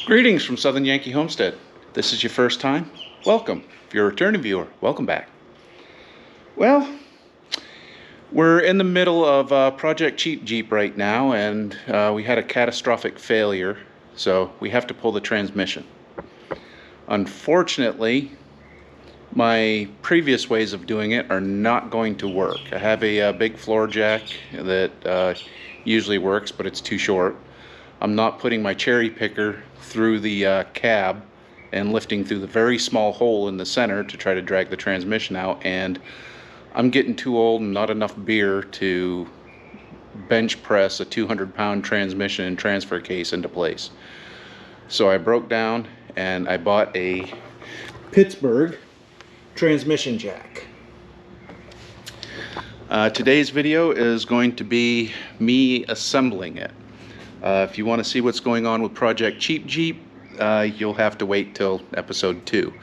Greetings from Southern Yankee Homestead. If this is your first time, welcome. If you're a returning viewer, welcome back. Well, we're in the middle of Project Cheap Jeep right now, and we had a catastrophic failure, so we have to pull the transmission. Unfortunately, my previous ways of doing it are not going to work. I have a big floor jack that usually works, but it's too short. I'm not putting my cherry picker through the cab and lifting through the very small hole in the center to try to drag the transmission out, and I'm getting too old and not enough beer to bench press a 200-pound transmission and transfer case into place. So I broke down and I bought a Pittsburg transmission jack. Today's video is going to be me assembling it. If you want to see what's going on with Project Cheap Jeep, you'll have to wait till episode 2.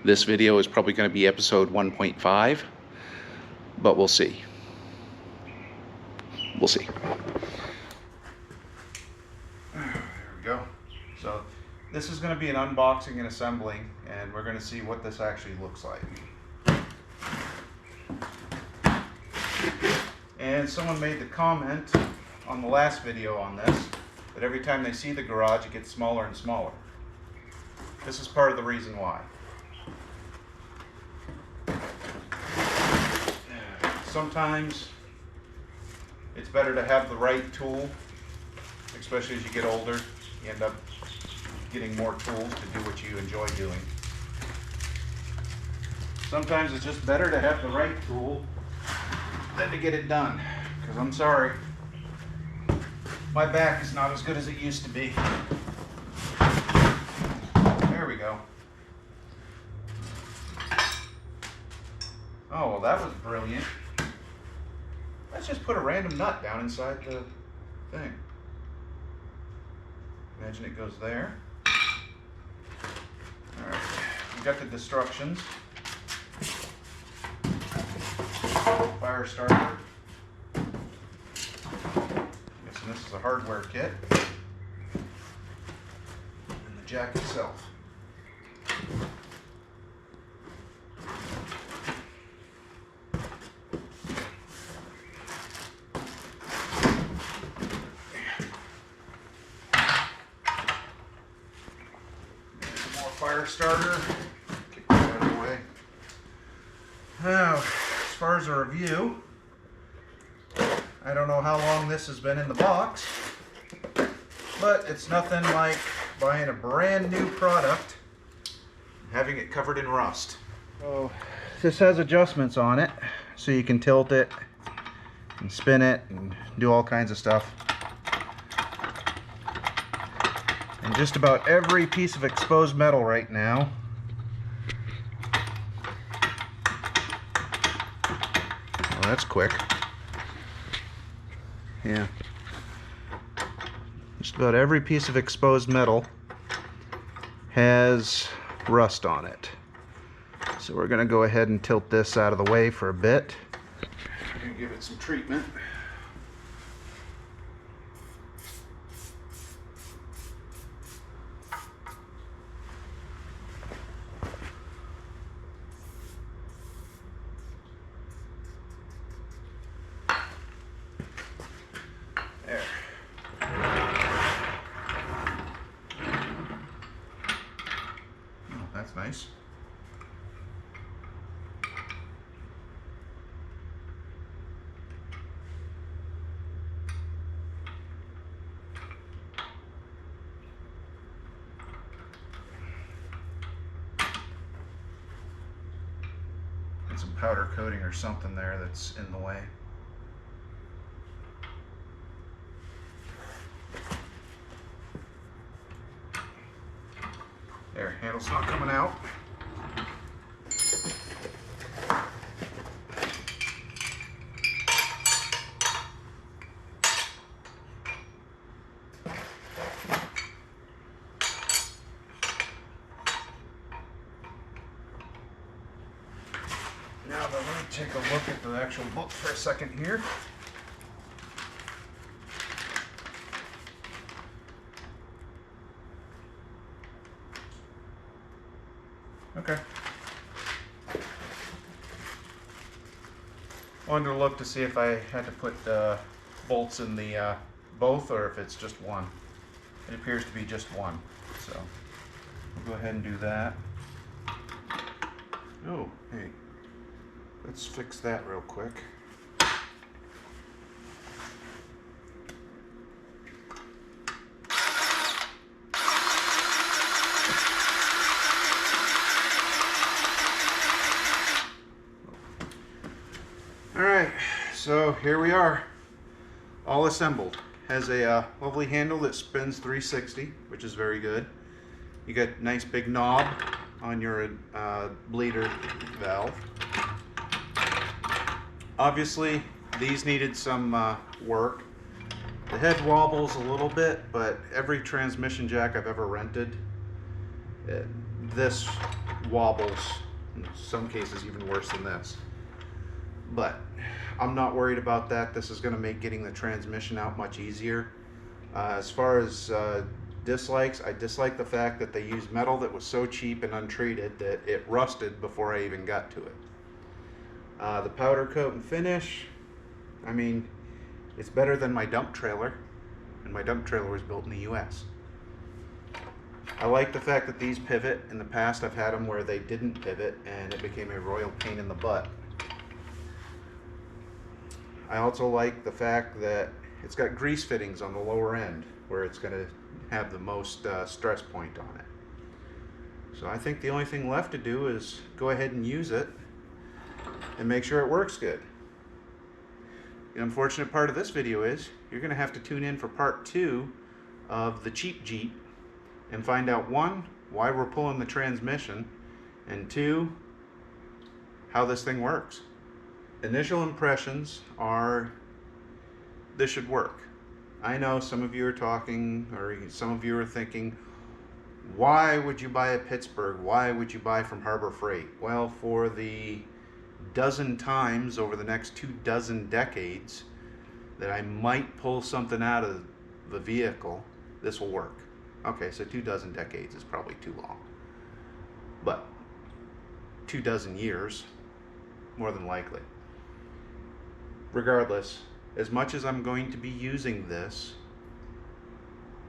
This video is probably going to be episode 1.5, but we'll see. We'll see. There we go. So this is going to be an unboxing and assembling, and we're going to see what this actually looks like. And someone made the comment on the last video on this that every time they see the garage it gets smaller and smaller. This is part of the reason why. Sometimes it's better to have the right tool, especially as you get older. You end up getting more tools to do what you enjoy doing. Sometimes it's just better to have the right tool than to get it done. Because I'm sorry, my back is not as good as it used to be. There we go. Oh, well, that was brilliant. Let's just put a random nut down inside the thing. Imagine it goes there. Alright, we've got the destructions. Fire starter. Guessing this is a hardware kit. And the jack itself. Fire starter. Kick that out of the way. Now, as far as a review, I don't know how long this has been in the box, but it's nothing like buying a brand new product and having it covered in rust. So this has adjustments on it, so you can tilt it and spin it and do all kinds of stuff. And just about every piece of exposed metal right now well, that's quick. Yeah. Just about every piece of exposed metal has rust on it. So we're going to go ahead and tilt this out of the way for a bit. I'm going to give it some treatment. That's nice. Got some powder coating or something there that's in the way. There, handle's not coming out. Now let me take a look at the actual book for a second here. Okay. Wanted to look to see if I had to put bolts in the both, or if it's just one. It appears to be just one, so we'll go ahead and do that. Oh, hey, let's fix that real quick. Alright, so here we are, all assembled. Has a lovely handle that spins 360, which is very good. You got a nice big knob on your bleeder valve. Obviously, these needed some work. The head wobbles a little bit, but every transmission jack I've ever rented, this wobbles, in some cases even worse than this. But I'm not worried about that. This is going to make getting the transmission out much easier. As far as dislikes, I dislike the fact that they used metal that was so cheap and untreated that it rusted before I even got to it. The powder coat and finish, I mean, it's better than my dump trailer, and my dump trailer was built in the US. I like the fact that these pivot. In the past I've had them where they didn't pivot and it became a royal pain in the butt. I also like the fact that it's got grease fittings on the lower end where it's going to have the most stress point on it. So I think the only thing left to do is go ahead and use it and make sure it works good. The unfortunate part of this video is you're going to have to tune in for part 2 of the cheap Jeep and find out, 1, why we're pulling the transmission, and 2, how this thing works. Initial impressions are this should work. I know some of you are talking, or some of you are thinking, why would you buy a Pittsburg? Why would you buy from Harbor Freight? Well, for the dozen times over the next 24 decades that I might pull something out of the vehicle, this will work. Okay, so 24 decades is probably too long, but 24 years, more than likely. Regardless, as much as I'm going to be using this,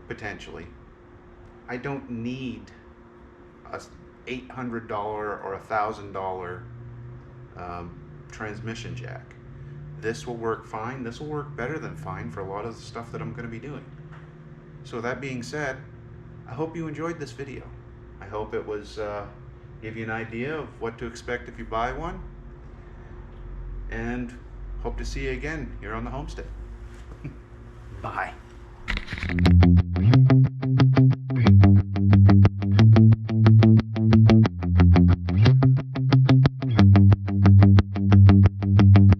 potentially, I don't need a $800 or $1,000 transmission jack. This will work fine. This will work better than fine for a lot of the stuff that I'm going to be doing. So that being said, I hope you enjoyed this video. I hope it was give you an idea of what to expect if you buy one, and hope to see you again here on the homestead. Bye.